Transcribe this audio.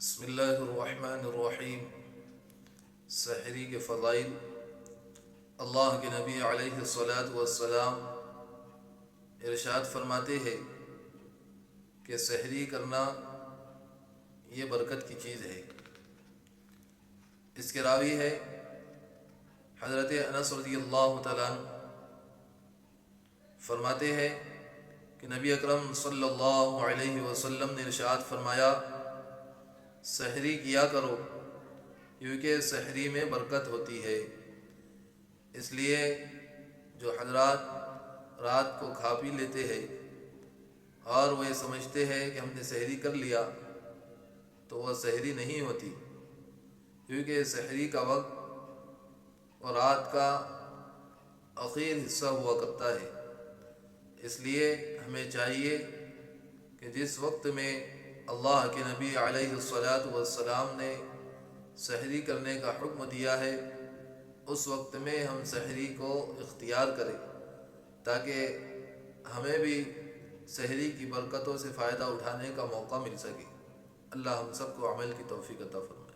بسم اللہ الرحمن الرحیم۔ سحری کے فضائل۔ اللہ کے نبی علیہ الصلاۃ والسلام ارشاد فرماتے ہیں کہ سحری کرنا یہ برکت کی چیز ہے۔ اس کے راوی ہے حضرت انس رضی اللہ تعالیٰ عنہ، فرماتے ہیں کہ نبی اکرم صلی اللہ علیہ وسلم نے ارشاد فرمایا، سحری کیا کرو کیونکہ سحری میں برکت ہوتی ہے۔ اس لیے جو حضرات رات کو کھا پی لیتے ہیں اور وہ یہ سمجھتے ہیں کہ ہم نے سحری کر لیا، تو وہ سحری نہیں ہوتی، کیونکہ سحری کا وقت اور رات کا آخر حصہ ہوا کرتا ہے۔ اس لیے ہمیں چاہیے کہ جس وقت میں اللہ کے نبی علیہ الصلاۃ والسلام نے سحری کرنے کا حکم دیا ہے، اس وقت میں ہم سحری کو اختیار کریں تاکہ ہمیں بھی سحری کی برکتوں سے فائدہ اٹھانے کا موقع مل سکے۔ اللہ ہم سب کو عمل کی توفیق عطا فرمائے۔